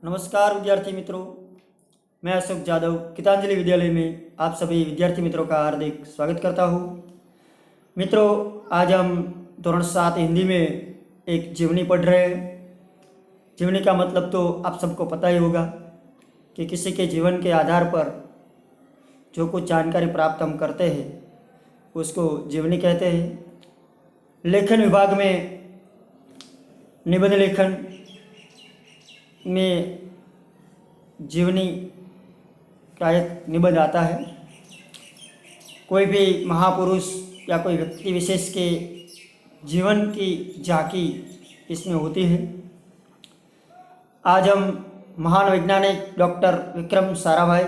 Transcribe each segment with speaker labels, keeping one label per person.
Speaker 1: नमस्कार विद्यार्थी मित्रों, मैं अशोक यादव गीतांजलि विद्यालय में आप सभी विद्यार्थी मित्रों का हार्दिक स्वागत करता हूँ। मित्रों, आज हम धोरण 7 हिंदी में एक जीवनी पढ़ रहे हैं। जीवनी का मतलब तो आप सबको पता ही होगा कि किसी के जीवन के आधार पर जो कुछ जानकारी प्राप्त हम करते हैं उसको जीवनी कहते हैं। लेखन विभाग में निबंध लेखन में जीवनी का एक निबंध आता है। कोई भी महापुरुष या कोई व्यक्ति विशेष के जीवन की झांकी इसमें होती है। आज हम महान वैज्ञानिक डॉक्टर विक्रम साराभाई,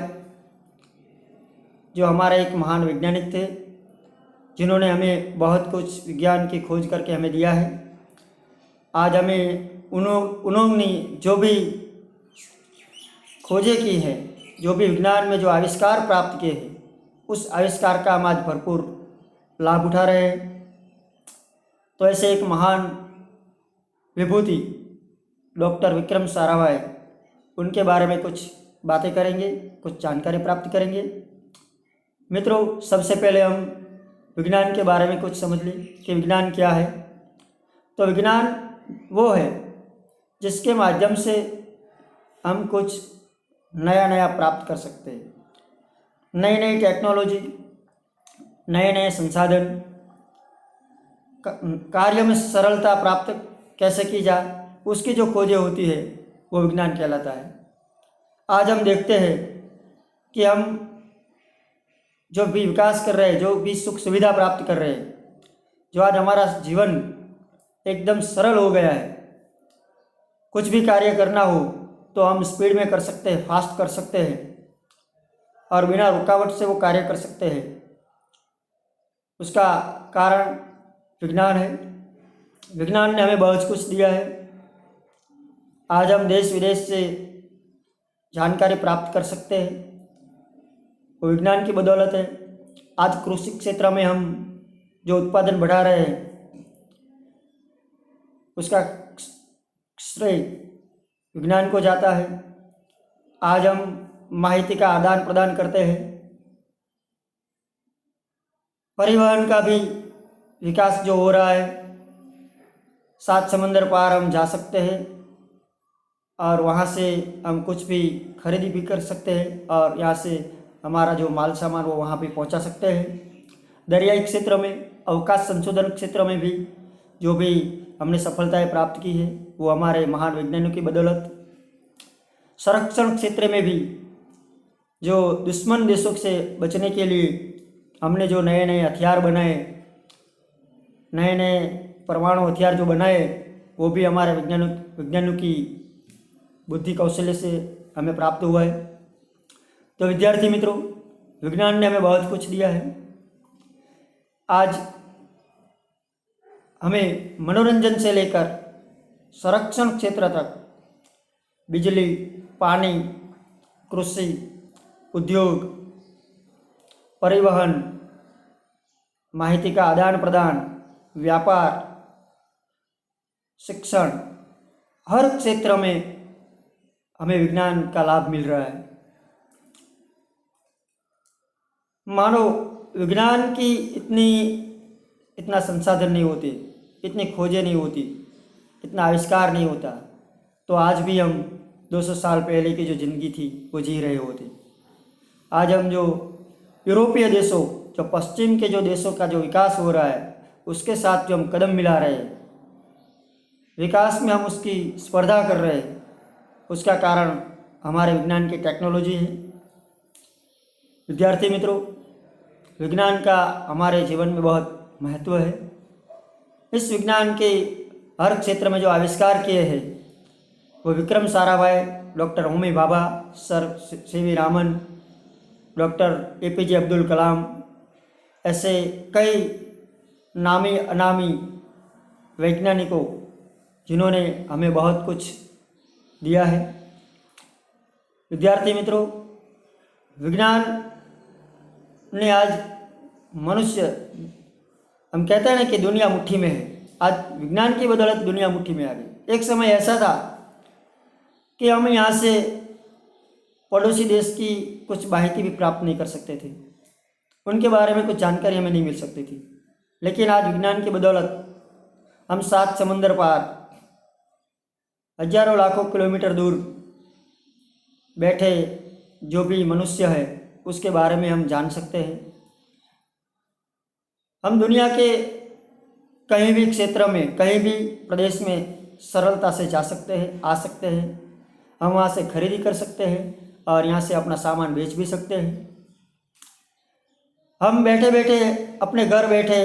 Speaker 1: जो हमारे एक महान वैज्ञानिक थे जिन्होंने हमें बहुत कुछ विज्ञान की खोज करके हमें दिया है। आज हमें उन्होंने जो भी खोजें की है, जो भी विज्ञान में जो आविष्कार प्राप्त किए हैं, उस आविष्कार का हम आज भरपूर लाभ उठा रहे हैं। तो ऐसे एक महान विभूति डॉक्टर विक्रम साराभाई, उनके बारे में कुछ बातें करेंगे, कुछ जानकारी प्राप्त करेंगे। मित्रों, सबसे पहले हम विज्ञान के बारे में कुछ समझ लें कि विज्ञान क्या है। तो विज्ञान वो है जिसके माध्यम से हम कुछ नया नया प्राप्त कर सकते हैं। नई नई टेक्नोलॉजी, नए नए संसाधन, कार्य में सरलता प्राप्त कैसे की जाए, उसकी जो खोजें होती है वो विज्ञान कहलाता है। आज हम देखते हैं कि हम जो भी विकास कर रहे हैं, जो भी सुख सुविधा प्राप्त कर रहे हैं, जो आज हमारा जीवन एकदम सरल हो गया है। कुछ भी कार्य करना हो तो हम स्पीड में कर सकते हैं, फास्ट कर सकते हैं और बिना रुकावट से वो कार्य कर सकते हैं। उसका कारण विज्ञान है। विज्ञान ने हमें बहुत कुछ दिया है। आज हम देश विदेश से जानकारी प्राप्त कर सकते हैं, वो विज्ञान की बदौलत है। आज कृषि क्षेत्र में हम जो उत्पादन बढ़ा रहे हैं उसका श्रेय विज्ञान को जाता है। आज हम माहिती का आदान प्रदान करते हैं। परिवहन का भी विकास जो हो रहा है, 7 समंदर पार हम जा सकते हैं और वहाँ से हम कुछ भी खरीदी भी कर सकते हैं और यहाँ से हमारा जो माल सामान वो वहाँ भी पहुँचा सकते हैं। दरियाई क्षेत्र में, अवकाश संशोधन क्षेत्र में भी जो भी हमने सफलताएं प्राप्त की है वो हमारे महान वैज्ञानिकों की बदौलत। संरक्षण क्षेत्र में भी जो दुश्मन देशों से बचने के लिए हमने जो नए नए हथियार बनाए, नए नए परमाणु हथियार जो बनाए, वो भी हमारे विज्ञानियों की बुद्धि कौशल्य से हमें प्राप्त हुआ है। तो विद्यार्थी मित्रों, विज्ञान ने हमें बहुत कुछ दिया है। आज हमें मनोरंजन से लेकर संरक्षण क्षेत्र तक, बिजली, पानी, कृषि, उद्योग, परिवहन, माहिती का आदान प्रदान, व्यापार, शिक्षण, हर क्षेत्र में हमें विज्ञान का लाभ मिल रहा है। मानो विज्ञान की इतना संसाधन नहीं होते, इतनी खोजें नहीं होती, इतना आविष्कार नहीं होता, तो आज भी हम 200 साल पहले की जो ज़िंदगी थी वो जी रहे होते। आज हम जो यूरोपीय देशों, जो पश्चिम के जो देशों का जो विकास हो रहा है, उसके साथ जो हम कदम मिला रहे हैं, विकास में हम उसकी स्पर्धा कर रहे हैं, उसका कारण हमारे विज्ञान की टेक्नोलॉजी है। विद्यार्थी मित्रों, विज्ञान का हमारे जीवन में बहुत महत्व है। इस विज्ञान के हर क्षेत्र में जो आविष्कार किए हैं वो Vikram Sarabhai, doctor Homi Bhabha, sir CV Raman, doctor APJ Abdul Kalam, ऐसे कई नामी अनामी वैज्ञानिकों जिन्होंने हमें बहुत कुछ दिया है। विद्यार्थी मित्रों, विज्ञान ने आज मनुष्य, हम कहते हैं ना कि दुनिया मुट्ठी में है, आज विज्ञान की बदौलत दुनिया मुट्ठी में आ गई। एक समय ऐसा था कि हम यहाँ से पड़ोसी देश की कुछ माहिती भी प्राप्त नहीं कर सकते थे, उनके बारे में कुछ जानकारी हमें नहीं मिल सकती थी। लेकिन आज विज्ञान की बदौलत हम 7 समुंदर पार, हजारों लाखों किलोमीटर दूर बैठे जो भी मनुष्य है उसके बारे में हम जान सकते हैं। हम दुनिया के कहीं भी क्षेत्र में, कहीं भी प्रदेश में सरलता से जा सकते हैं, आ सकते हैं। हम वहाँ से खरीदी कर सकते हैं और यहाँ से अपना सामान बेच भी सकते हैं। हम बैठे बैठे अपने घर बैठे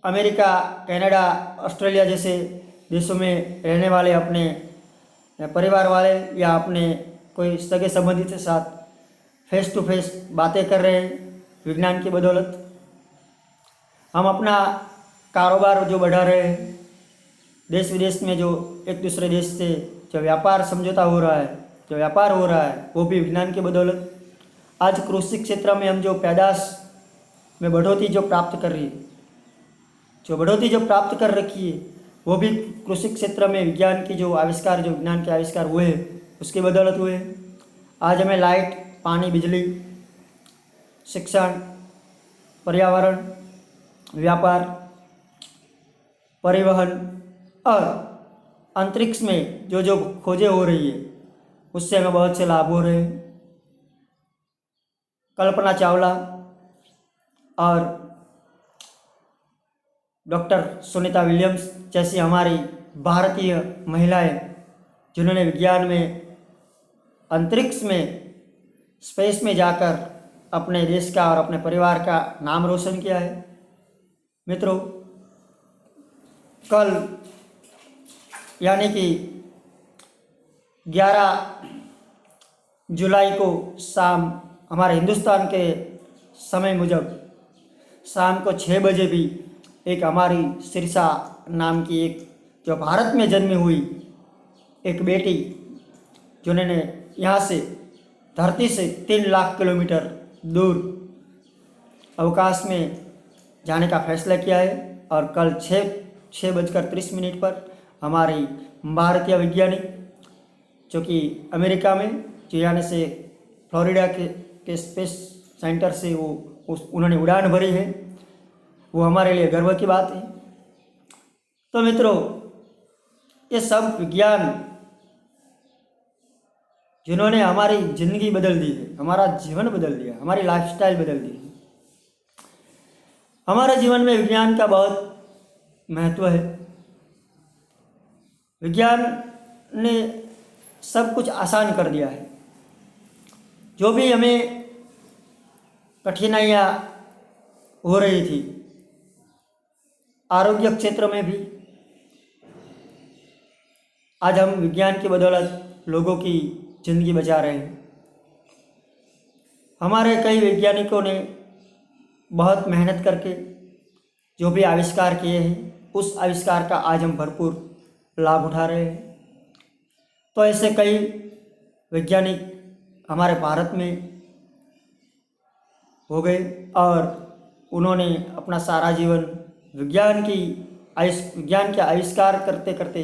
Speaker 1: अमेरिका, कनाडा, ऑस्ट्रेलिया जैसे देशों में रहने वाले अपने परिवार वाले या अपने कोई सगे संबंधी के साथ फेस टू फेस बातें कर रहे हैं विज्ञान की बदौलत। हम अपना कारोबार जो बढ़ा रहे हैं, देश विदेश में जो एक दूसरे देश से जो व्यापार समझौता हो रहा है, जो व्यापार हो रहा है, वो भी विज्ञान की बदौलत। आज कृषि क्षेत्र में हम जो पैदाश में बढ़ोतरी जो प्राप्त कर रही है, जो बढ़ोतरी जो प्राप्त कर रखी है, वो भी कृषि क्षेत्र में विज्ञान की जो आविष्कार, जो विज्ञान के आविष्कार हुए हैं उसकी बदौलत हुए हैं। आज हमें लाइट, पानी, बिजली, शिक्षण, पर्यावरण, व्यापार, परिवहन और अंतरिक्ष में जो जो खोजें हो रही है उससे हमें बहुत से लाभ हो रहे हैं। कल्पना चावला और डॉक्टर सुनीता विलियम्स जैसी हमारी भारतीय महिलाएं जिन्होंने विज्ञान में, अंतरिक्ष में, स्पेस में जाकर अपने देश का और अपने परिवार का नाम रोशन किया है। मित्रों, कल यानी कि 11 जुलाई को शाम हमारे हिंदुस्तान के समय मुजब शाम को 6 बजे भी एक हमारी सिरसा नाम की एक जो भारत में जन्मी हुई एक बेटी, जिन्होंने यहाँ से धरती से 3 लाख किलोमीटर दूर अवकाश में जाने का फैसला किया है और कल 6:30 पर हमारी भारतीय वैज्ञानिक जो कि अमेरिका में, जो यानी से फ्लोरिडा के स्पेस सेंटर से उन्होंने उड़ान भरी है, वो हमारे लिए गर्व की बात है। तो मित्रों, ये सब विज्ञान जिन्होंने हमारी ज़िंदगी बदल दी है, हमारा जीवन बदल दिया, हमारी लाइफस्टाइल बदल दी है। हमारे जीवन में विज्ञान का बहुत महत्व है। विज्ञान ने सब कुछ आसान कर दिया है। जो भी हमें कठिनाइयाँ हो रही थी, आरोग्य क्षेत्र में भी आज हम विज्ञान की बदौलत लोगों की ज़िंदगी बचा रहे हैं। हमारे कई वैज्ञानिकों ने बहुत मेहनत करके जो भी आविष्कार किए हैं, उस आविष्कार का आज हम भरपूर लाभ उठा रहे हैं। तो ऐसे कई वैज्ञानिक हमारे भारत में हो गए और उन्होंने अपना सारा जीवन विज्ञान के आविष्कार करते करते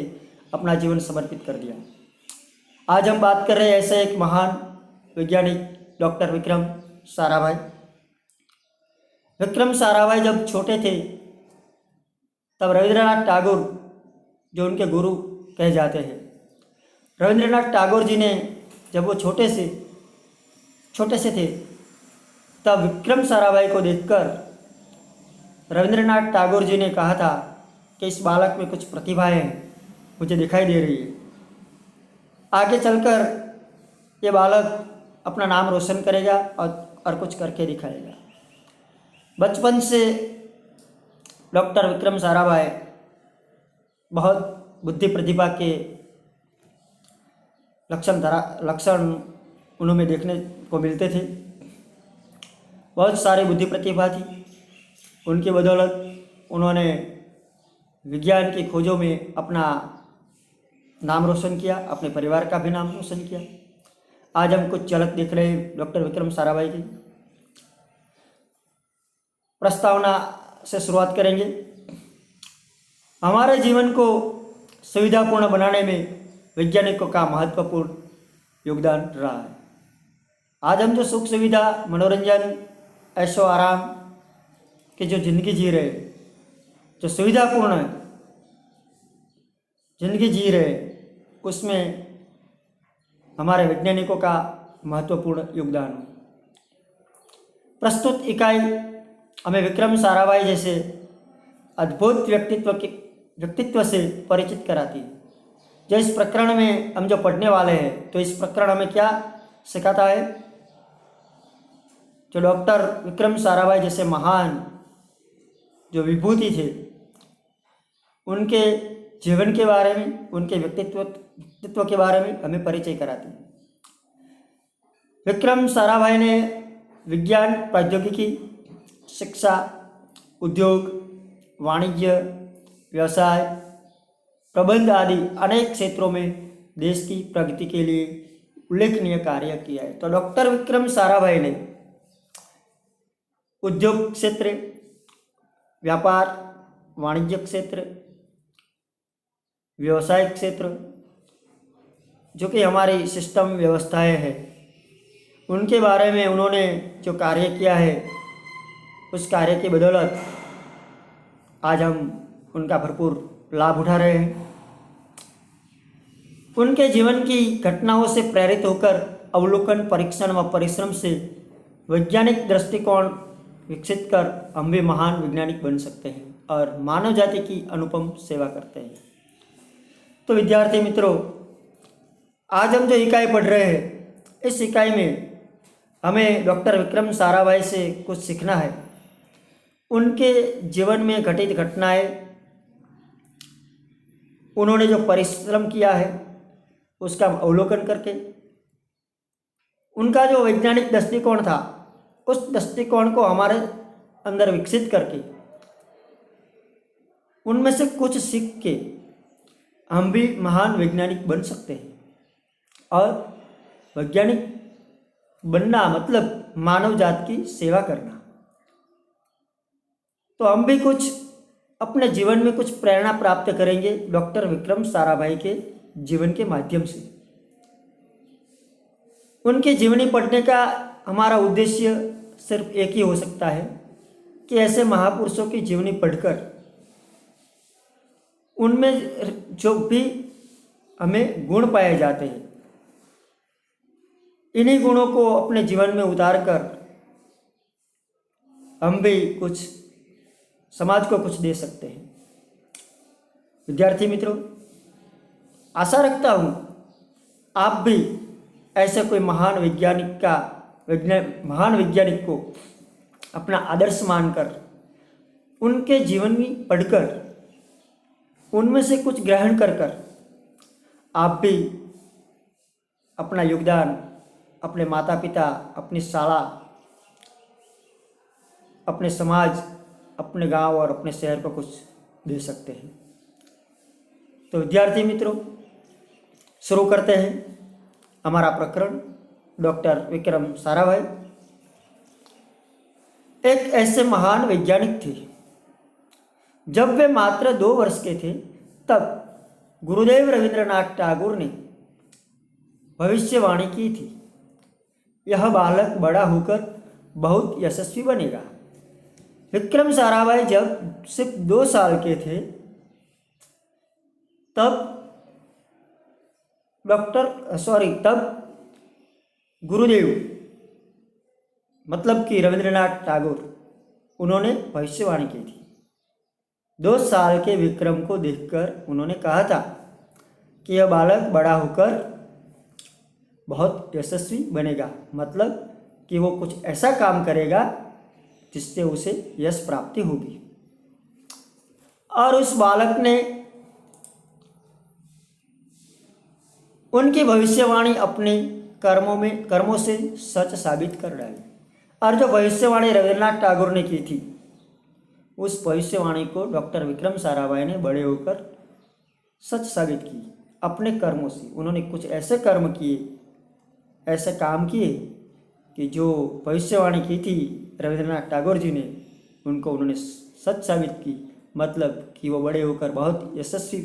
Speaker 1: अपना जीवन समर्पित कर दिया। आज हम बात कर रहे हैं ऐसे एक महान वैज्ञानिक डॉक्टर विक्रम साराभाई। विक्रम साराभाई जब छोटे थे तब रविंद्रनाथ टैगोर जो उनके गुरु कहे जाते हैं, रविंद्रनाथ टैगोर जी ने जब वो छोटे से थे तब विक्रम साराभाई को देखकर रविंद्रनाथ टैगोर जी ने कहा था कि इस बालक में कुछ प्रतिभाएं मुझे दिखाई दे रही है। आगे चलकर ये बालक अपना नाम रोशन करेगा और कुछ करके दिखाएगा। बचपन से डॉक्टर विक्रम साराभाई बहुत बुद्धि प्रतिभा के लक्षण उनमें देखने को मिलते थे। बहुत सारी बुद्धि प्रतिभा थी। उनकी बदौलत उन्होंने विज्ञान की खोजों में अपना नाम रोशन किया, अपने परिवार का भी नाम रोशन किया। आज हम कुछ झलक देख रहे हैं डॉक्टर विक्रम साराभाई की। प्रस्तावना से शुरुआत करेंगे। हमारे जीवन को सुविधापूर्ण बनाने में वैज्ञानिकों का महत्वपूर्ण योगदान रहा है। आज हम जो सुख सुविधा, मनोरंजन, ऐशो आराम की जो ज़िंदगी जी रहे, जो सुविधापूर्ण ज़िंदगी जी रहे, उसमें हमारे वैज्ञानिकों का महत्वपूर्ण योगदान है। प्रस्तुत इकाई हमें विक्रम साराभाई जैसे अद्भुत व्यक्तित्व से परिचित कराती है। जो इस प्रकरण में हम जो पढ़ने वाले हैं, तो इस प्रकरण हमें क्या सिखाता है? जो डॉक्टर विक्रम साराभाई जैसे महान जो विभूति थे, उनके जीवन के बारे में, उनके व्यक्तित्व के बारे में हमें परिचय कराती है। विक्रम साराभाई ने विज्ञान, प्रौद्योगिकी, शिक्षा, उद्योग, वाणिज्य, व्यवसाय, प्रबंध आदि अनेक क्षेत्रों में देश की प्रगति के लिए उल्लेखनीय कार्य किया है। तो डॉक्टर विक्रम साराभाई ने उद्योग क्षेत्र, व्यापार, वाणिज्य क्षेत्र, व्यवसाय क्षेत्र, जो कि हमारी सिस्टम व्यवस्थाएं हैं, उनके बारे में उन्होंने जो कार्य किया है, उस कार्य की बदौलत आज हम उनका भरपूर लाभ उठा रहे हैं। उनके जीवन की घटनाओं से प्रेरित होकर अवलोकन, परीक्षण व परिश्रम से वैज्ञानिक दृष्टिकोण विकसित कर हम भी महान वैज्ञानिक बन सकते हैं और मानव जाति की अनुपम सेवा करते हैं। तो विद्यार्थी मित्रों, आज हम जो इकाई पढ़ रहे हैं, इस इकाई में हमें डॉक्टर विक्रम साराभाई से कुछ सीखना है। उनके जीवन में घटित घटनाएं, उन्होंने जो परिश्रम किया है, उसका अवलोकन करके उनका जो वैज्ञानिक दृष्टिकोण था, उस दृष्टिकोण को हमारे अंदर विकसित करके उनमें से कुछ सीख के हम भी महान वैज्ञानिक बन सकते हैं। और वैज्ञानिक बनना मतलब मानव जात की सेवा करना। तो हम भी कुछ अपने जीवन में कुछ प्रेरणा प्राप्त करेंगे डॉक्टर विक्रम साराभाई के जीवन के माध्यम से। उनकी जीवनी पढ़ने का हमारा उद्देश्य सिर्फ एक ही हो सकता है कि ऐसे महापुरुषों की जीवनी पढ़कर उनमें जो भी हमें गुण पाए जाते हैं, इन्हीं गुणों को अपने जीवन में उतार कर हम भी कुछ समाज को कुछ दे सकते हैं। विद्यार्थी मित्रों, आशा रखता हूँ आप भी ऐसे कोई महान वैज्ञानिक को अपना आदर्श मानकर उनके जीवन में पढ़कर उनमें से कुछ ग्रहण कर आप भी अपना योगदान अपने माता पिता, अपनी शाला, अपने समाज, अपने गांव और अपने शहर को कुछ दे सकते हैं। तो विद्यार्थी मित्रों, शुरू करते हैं हमारा प्रकरण। डॉक्टर विक्रम साराभाई एक ऐसे महान वैज्ञानिक थे। जब वे मात्र 2 वर्ष के थे, तब गुरुदेव रविंद्रनाथ टैगोर ने भविष्यवाणी की थी, यह बालक बड़ा होकर बहुत यशस्वी बनेगा। विक्रम साराभाई जब सिर्फ 2 साल के थे, तब गुरुदेव मतलब कि रविंद्रनाथ टैगोर, उन्होंने भविष्यवाणी की थी। 2 साल के विक्रम को देखकर उन्होंने कहा था कि यह बालक बड़ा होकर बहुत यशस्वी बनेगा, मतलब कि वो कुछ ऐसा काम करेगा जिससे उसे यश प्राप्ति होगी। और उस बालक ने उनकी भविष्यवाणी अपने कर्मों से सच साबित कर डाली। और जो भविष्यवाणी रविंद्रनाथ टैगोर ने की थी, उस भविष्यवाणी को डॉक्टर विक्रम साराभाई ने बड़े होकर सच साबित की अपने कर्मों से। उन्होंने कुछ ऐसे कर्म किए, ऐसे काम किए कि जो भविष्यवाणी की थी रविंद्रनाथ टैगोर जी ने, उनको उन्होंने सच साबित की, मतलब कि वो बड़े होकर बहुत यशस्वी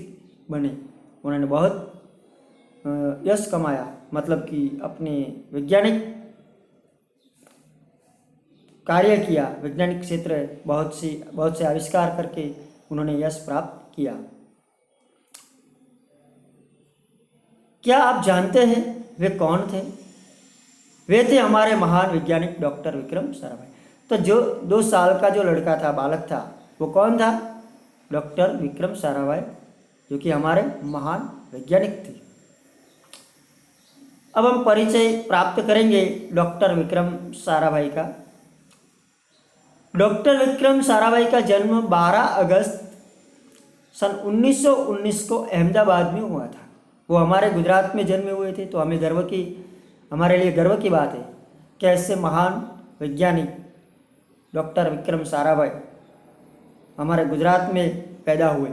Speaker 1: बने। उन्होंने बहुत यश कमाया मतलब कि अपने वैज्ञानिक कार्य किया, वैज्ञानिक क्षेत्र बहुत से आविष्कार करके उन्होंने यश प्राप्त किया। क्या आप जानते हैं वे कौन थे? वे थे हमारे महान वैज्ञानिक डॉक्टर विक्रम साराभाई। तो जो 2 साल का जो लड़का था, बालक था, वो कौन था? डॉक्टर विक्रम साराभाई, जो कि हमारे महान वैज्ञानिक थे। अब हम परिचय प्राप्त करेंगे डॉक्टर विक्रम साराभाई का। डॉक्टर विक्रम साराभाई का जन्म 12 अगस्त सन 1919 को अहमदाबाद में हुआ था। वो हमारे गुजरात में जन्मे हुए थे, तो हमारे लिए गर्व की बात है कि ऐसे महान वैज्ञानिक डॉक्टर विक्रम साराभाई हमारे गुजरात में पैदा हुए।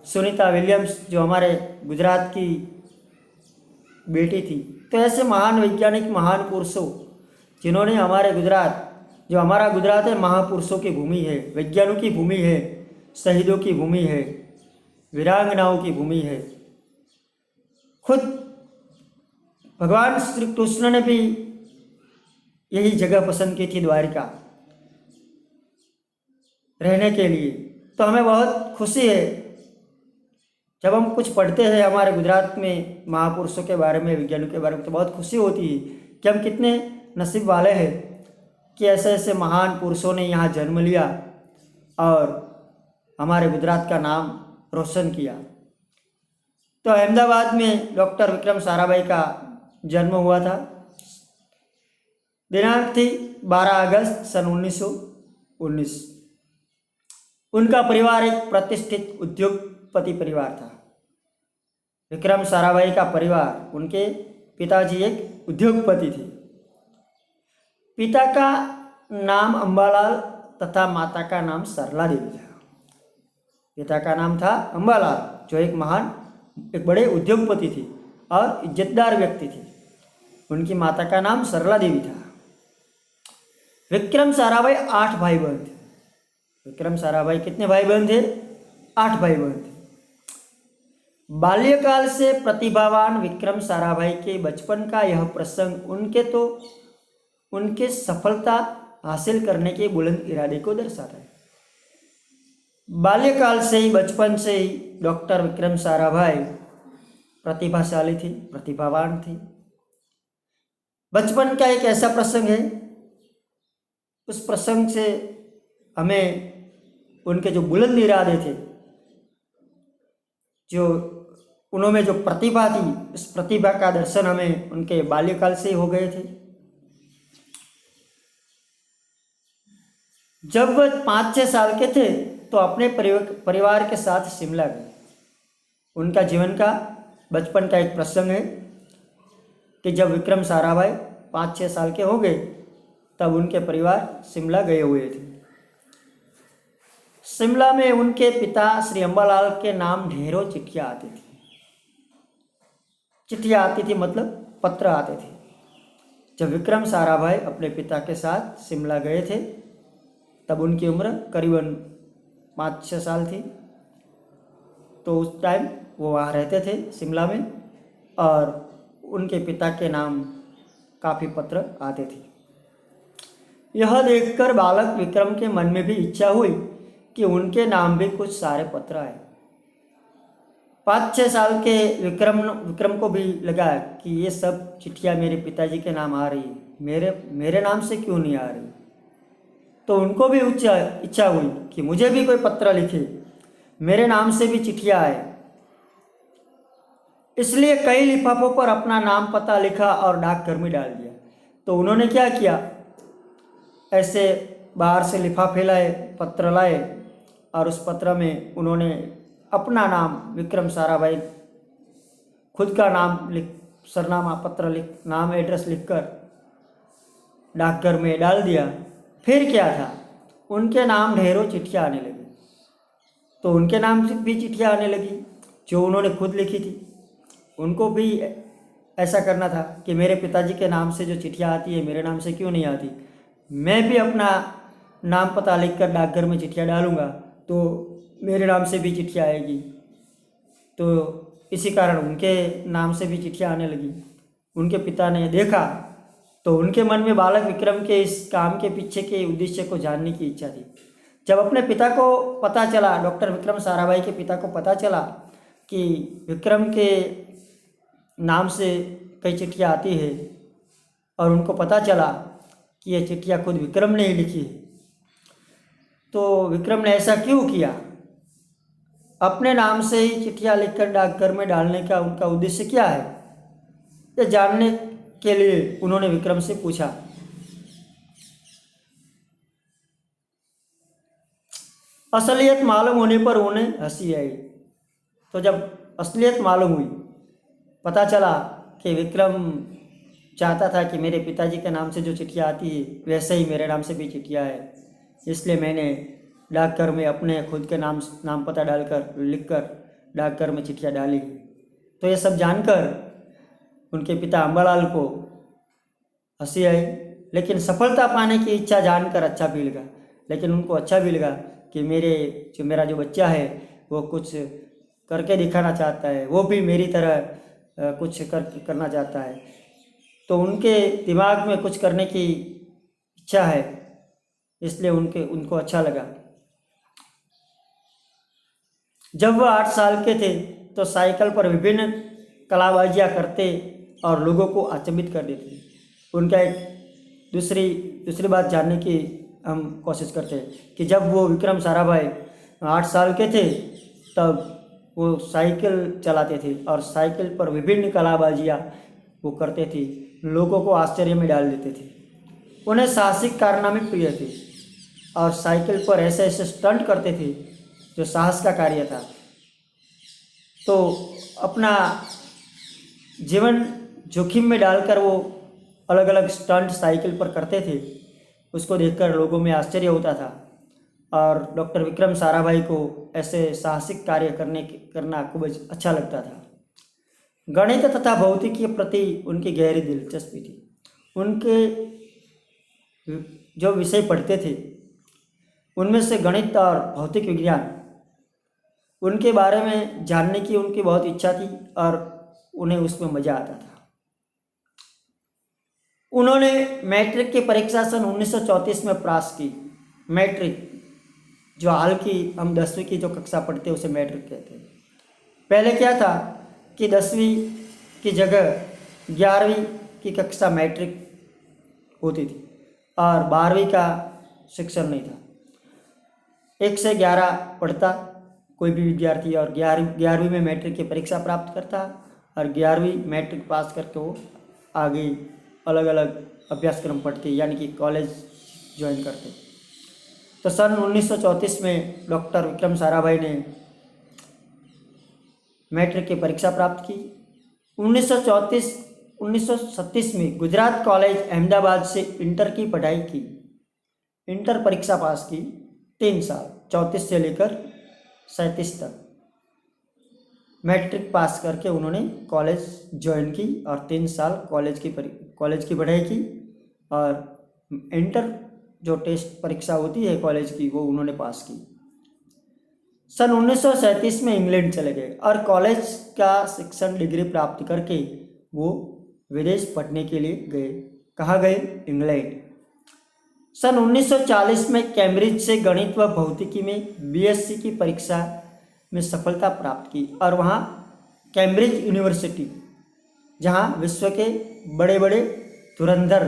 Speaker 1: सुनीता विलियम्स जो हमारे गुजरात की बेटी थी। तो ऐसे महान वैज्ञानिक, महान पुरुषों जिन्होंने जो हमारा गुजरात है, महापुरुषों की भूमि है, वैज्ञानिकों की भूमि है, शहीदों की भूमि है, वीरांगनाओं की भूमि है। खुद भगवान श्री कृष्ण ने भी यही जगह पसंद की थी, द्वारिका, रहने के लिए। तो हमें बहुत खुशी है जब हम कुछ पढ़ते हैं हमारे गुजरात में महापुरुषों के बारे में, वैज्ञानिकों के बारे में, तो बहुत खुशी होती है कि हम कितने नसीब वाले हैं कि ऐसे ऐसे महान पुरुषों ने यहाँ जन्म लिया और हमारे गुजरात का नाम रोशन किया। तो अहमदाबाद में डॉक्टर विक्रम साराभाई का जन्म हुआ था। दिनांक थी 12 अगस्त सन 1919। उनका परिवार एक प्रतिष्ठित उद्योगपति परिवार था। विक्रम साराभाई का परिवार, उनके पिताजी एक उद्योगपति थे। पिता का नाम अंबालाल तथा माता का नाम सरला देवी था। पिता का नाम था अंबालाल, जो एक बड़े उद्योगपति थे और इज्जतदार व्यक्ति थे। उनकी माता का नाम सरला देवी था। विक्रम साराभाई 8 भाई बहन थे। विक्रम साराभाई कितने भाई बहन थे? 8 भाई बहन थे। बाल्यकाल से प्रतिभावान विक्रम साराभाई के बचपन का यह प्रसंग उनके सफलता हासिल करने के बुलंद इरादे को दर्शाता है। बाल्यकाल से ही, बचपन से ही डॉक्टर विक्रम साराभाई प्रतिभाशाली थे, प्रतिभावान थे। बचपन का एक ऐसा प्रसंग है, उस प्रसंग से हमें उनके जो बुलंद इरादे थे, जो उन्होंने जो प्रतिभा थी, उस प्रतिभा का दर्शन हमें उनके बाल्यकाल से ही हो गए थे। जब वह 5-6 साल के थे तो अपने परिवार के साथ शिमला गए। उनका जीवन का, बचपन का एक प्रसंग है कि जब विक्रम साराभाई 5-6 साल के हो गए तब उनके परिवार शिमला गए हुए थे। शिमला में उनके पिता श्री अंबालाल के नाम ढेरों चिट्ठियाँ आती थी। चिट्ठियाँ आती थी मतलब पत्र आते थे। जब विक्रम साराभाई अपने पिता के साथ शिमला गए थे तब उनकी उम्र करीबन 5-6 साल थी। तो उस टाइम वो वहाँ रहते थे शिमला में और उनके पिता के नाम काफ़ी पत्र आते थे। यह देखकर बालक विक्रम के मन में भी इच्छा हुई कि उनके नाम भी कुछ सारे पत्र आए। 5-6 साल के विक्रम को भी लगा कि ये सब चिट्ठियाँ मेरे पिताजी के नाम आ रही, मेरे नाम से क्यों नहीं आ रही। तो उनको भी इच्छा हुई कि मुझे भी कोई पत्र लिखे, मेरे नाम से भी चिट्ठियाँ आए। इसलिए कई लिफाफों पर अपना नाम पता लिखा और डाकघर में डाल दिया। तो उन्होंने क्या किया, ऐसे बाहर से लिफाफे लाए, पत्र लाए और उस पत्र में उन्होंने अपना नाम विक्रम साराभाई, खुद का नाम सरनामा पत्र नाम एड्रेस लिखकर डाकघर में डाल दिया। फिर क्या था, उनके नाम ढेरों चिट्ठियाँ आने लगी। तो उनके नाम से भी चिट्ठियाँ आने लगी जो उन्होंने खुद लिखी थी। उनको भी ऐसा करना था कि मेरे पिताजी के नाम से जो चिट्ठियाँ आती है मेरे नाम से क्यों नहीं आती, मैं भी अपना नाम पता लिखकर डाकघर में चिट्ठियाँ डालूंगा तो मेरे नाम से भी चिट्ठियाँ आएगी। तो इसी कारण उनके नाम से भी चिट्ठियाँ आने लगी। उनके पिता ने देखा तो उनके मन में बालक विक्रम के इस काम के पीछे के उद्देश्य को जानने की इच्छा थी। जब अपने पिता को पता चला, डॉक्टर विक्रम साराभाई के पिता को पता चला कि विक्रम के नाम से कई चिट्ठियाँ आती है और उनको पता चला कि ये चिट्ठियाँ खुद विक्रम ने ही लिखी है, तो विक्रम ने ऐसा क्यों किया, अपने नाम से ही चिट्ठियाँ लिखकर डाकघर में डालने का उनका उद्देश्य क्या है, ये जानने के लिए उन्होंने विक्रम से पूछा। असलियत मालूम होने पर उन्हें हंसी आई। तो जब असलियत मालूम हुई, पता चला कि विक्रम चाहता था कि मेरे पिताजी के नाम से जो चिट्ठियाँ आती है वैसे ही मेरे नाम से भी चिट्ठियाँ है, इसलिए मैंने डाकघर में अपने खुद के नाम पता डालकर लिखकर डाकघर में चिट्ठियाँ डाली। तो ये सब जानकर उनके पिता अम्बालाल को हंसी आई, लेकिन सफलता पाने की इच्छा जानकर अच्छा भी लगा। लेकिन उनको अच्छा भी लगा कि मेरा जो बच्चा है वो कुछ करके दिखाना चाहता है, वो भी मेरी तरह कुछ करना चाहता है, तो उनके दिमाग में कुछ करने की इच्छा है, इसलिए उनको अच्छा लगा। जब वह 8 साल के थे तो साइकिल पर विभिन्न कलाबाजियाँ करते और लोगों को अचंभित कर देते। उनका एक दूसरी बात जानने की हम कोशिश करते हैं कि जब वो विक्रम साराभाई 8 साल के थे तब वो साइकिल चलाते थे और साइकिल पर विभिन्न कलाबाजियाँ वो करते थे, लोगों को आश्चर्य में डाल देते थे। उन्हें साहसिक कारनामे प्रिय थे और साइकिल पर ऐसे ऐसे स्टंट करते थे जो साहस का कार्य था। तो अपना जीवन जोखिम में डालकर वो अलग अलग स्टंट साइकिल पर करते थे, उसको देखकर लोगों में आश्चर्य होता था और डॉक्टर विक्रम साराभाई को ऐसे साहसिक कार्य करना खूब अच्छा लगता था। गणित तथा भौतिकी के प्रति उनकी गहरी दिलचस्पी थी। उनके जो विषय पढ़ते थे उनमें से गणित और भौतिक विज्ञान, उनके बारे में जानने की उनकी बहुत इच्छा थी और उन्हें उसमें मज़ा आता था। उन्होंने मैट्रिक की परीक्षा सन 1934 में पास की। मैट्रिक जो हाल की हम 10वीं की जो कक्षा पढ़ते हैं उसे मैट्रिक कहते हैं। पहले क्या था कि 10वीं की जगह 11वीं की कक्षा मैट्रिक होती थी और 12वीं का शिक्षण नहीं था। 1 से 11 पढ़ता कोई भी विद्यार्थी और 11वीं में मैट्रिक की परीक्षा प्राप्त करता और 11वीं मैट्रिक पास करके वो आगे अलग अलग अभ्यासक्रम पढ़ते, यानी कि कॉलेज ज्वाइन करते। तो सन 1934 में डॉक्टर विक्रम साराभाई ने मैट्रिक की परीक्षा प्राप्त की। 1937 में गुजरात कॉलेज अहमदाबाद से इंटर की पढ़ाई की। इंटर परीक्षा पास की 3 साल, 34 से लेकर 37 तक। मैट्रिक पास करके उन्होंने कॉलेज ज्वाइन की और 3 साल कॉलेज की पढ़ाई की और इंटर जो टेस्ट परीक्षा होती है कॉलेज की वो उन्होंने पास की। सन 1937 में इंग्लैंड चले गए और कॉलेज का शिक्षण डिग्री प्राप्त करके वो विदेश पढ़ने के लिए गए। कहाँ गए? इंग्लैंड। सन 1940 में कैम्ब्रिज से गणित व भौतिकी में बीएससी की परीक्षा में सफलता प्राप्त की और वहाँ कैम्ब्रिज यूनिवर्सिटी, जहाँ विश्व के बड़े बड़े धुरंधर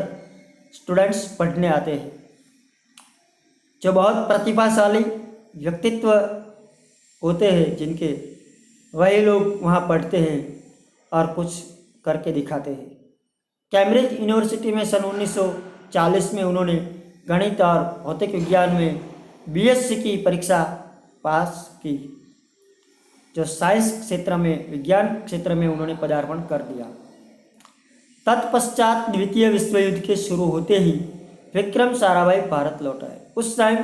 Speaker 1: स्टूडेंट्स पढ़ने आते हैं, जो बहुत प्रतिभाशाली व्यक्तित्व होते हैं जिनके, वही लोग वहाँ पढ़ते हैं और कुछ करके दिखाते हैं। कैम्ब्रिज यूनिवर्सिटी में सन 1940 में उन्होंने गणित और भौतिक विज्ञान में बीएससी की परीक्षा पास की, जो साइंस क्षेत्र में, विज्ञान क्षेत्र में उन्होंने पदार्पण कर दिया। तत्पश्चात द्वितीय विश्व युद्ध के शुरू होते ही विक्रम साराभाई भारत लौट आए। उस टाइम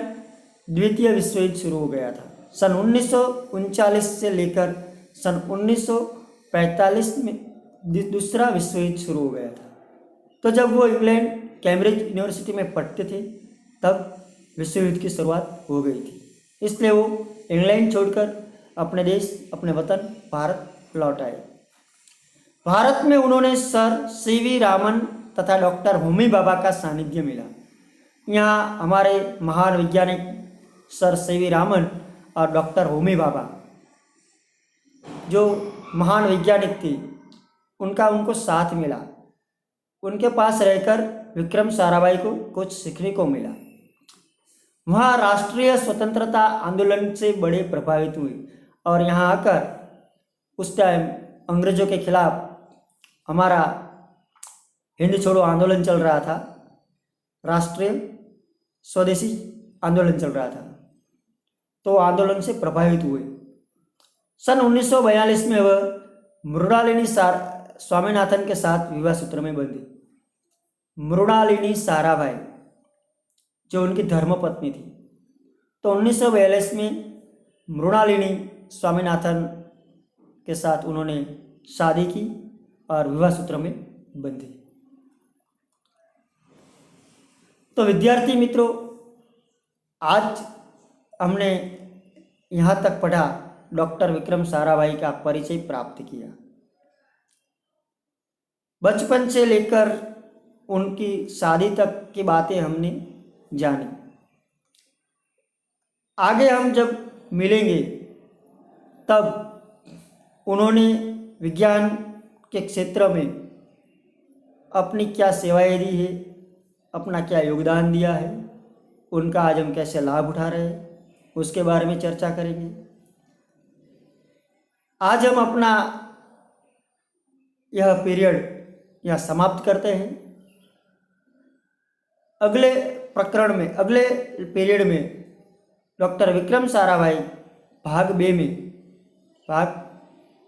Speaker 1: द्वितीय विश्व युद्ध शुरू हो गया था। सन 1939 से लेकर सन 1945 में दूसरा विश्व युद्ध शुरू हो गया था। तो जब वो इंग्लैंड कैम्ब्रिज यूनिवर्सिटी में पढ़ते थे तब विश्व युद्ध की शुरुआत हो गई थी, इसलिए वो इंग्लैंड छोड़कर अपने देश, अपने वतन भारत लौट आए। भारत में उन्होंने सर सीवी रामन तथा डॉक्टर होमी भाभा का सानिध्य मिला। यहाँ हमारे महान वैज्ञानिक सर सीवी रामन और डॉक्टर होमी भाभा जो महान वैज्ञानिक थे, उनको साथ मिला। उनके पास रहकर विक्रम साराभाई को कुछ सीखने को मिला। वहाँ राष्ट्रीय स्वतंत्रता आंदोलन से बड़े प्रभावित हुए और यहाँ आकर उस टाइम अंग्रेज़ों के खिलाफ हमारा हिंद छोड़ो आंदोलन चल रहा था, राष्ट्रीय स्वदेशी आंदोलन चल रहा था, तो आंदोलन से प्रभावित हुए। सन 1942 में वह मृणालिनी स्वामीनाथन के साथ विवाह सूत्र में बंधी। मृणालिनी साराभाई जो उनकी धर्मपत्नी थी, तो 1942 में मृणालिनी स्वामीनाथन के साथ उन्होंने शादी की और विवाह सूत्र में बंधी। तो विद्यार्थी मित्रों, आज हमने यहाँ तक पढ़ा, डॉक्टर विक्रम साराभाई का परिचय प्राप्त किया। बचपन से लेकर उनकी शादी तक की बातें हमने जानी। आगे हम जब मिलेंगे तब उन्होंने विज्ञान के क्षेत्र में अपनी क्या सेवाएं दी है, अपना क्या योगदान दिया है, उनका आज हम कैसे लाभ उठा रहे हैं, उसके बारे में चर्चा करेंगे। आज हम अपना यह पीरियड यहाँ समाप्त करते हैं। अगले प्रकरण में, अगले पीरियड में डॉक्टर विक्रम साराभाई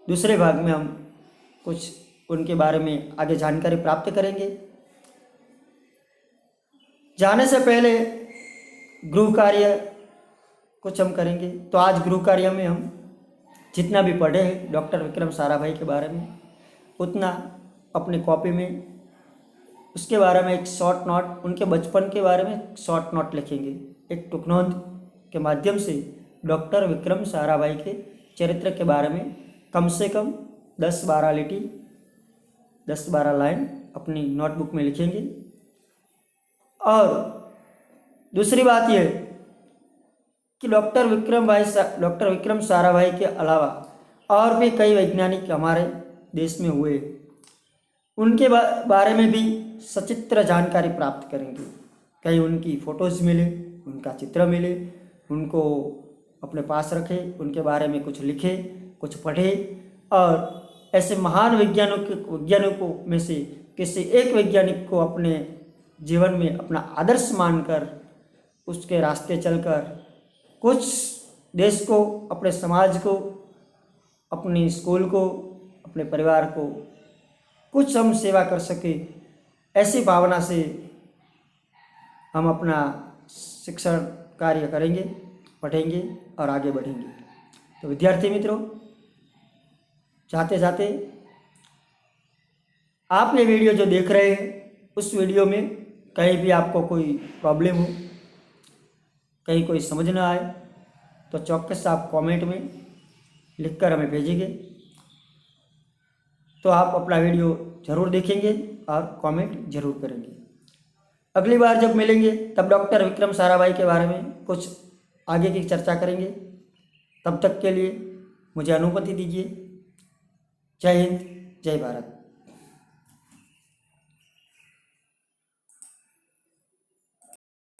Speaker 1: दूसरे भाग में हम कुछ उनके बारे में आगे जानकारी प्राप्त करेंगे। जाने से पहले गृह कार्य कुछ हम करेंगे। तो आज गृह कार्य में हम जितना भी पढ़े हैं डॉक्टर विक्रम साराभाई के बारे में, उतना अपनी कॉपी में उसके बारे में एक शॉर्ट नोट, उनके बचपन के बारे में शॉर्ट नोट लिखेंगे। एक टुकनोंद के माध्यम से डॉक्टर विक्रम साराभाई के चरित्र के बारे में कम से कम 10-12 लाइन अपनी नोटबुक में लिखेंगे। और दूसरी बात यह कि डॉक्टर विक्रम साराभाई के अलावा और भी कई वैज्ञानिक हमारे देश में हुए, उनके बारे में भी सचित्र जानकारी प्राप्त करेंगे। कहीं उनकी फ़ोटोज़ मिले, उनका चित्र मिले, उनको अपने पास रखे, उनके बारे में कुछ लिखे, कुछ पढ़े और ऐसे महान वैज्ञानिकों में से किसी एक वैज्ञानिक को अपने जीवन में अपना आदर्श मानकर उसके रास्ते चलकर कुछ देश को, अपने समाज को, अपनी स्कूल को, अपने परिवार को कुछ हम सेवा कर सके, ऐसी भावना से हम अपना शिक्षण कार्य करेंगे, पढ़ेंगे और आगे बढ़ेंगे। तो विद्यार्थी मित्रों, जाते आप ये वीडियो जो देख रहे हैं, उस वीडियो में कहीं भी आपको कोई प्रॉब्लम हो, कहीं कोई समझ ना आए, तो चौकस आप कमेंट में लिखकर हमें भेजेंगे। तो आप अपना वीडियो ज़रूर देखेंगे और कमेंट जरूर करेंगे। अगली बार जब मिलेंगे तब डॉक्टर विक्रम साराभाई के बारे में कुछ आगे की चर्चा करेंगे। तब तक के लिए मुझे अनुमति दीजिए। जय हिंद, जय भारत।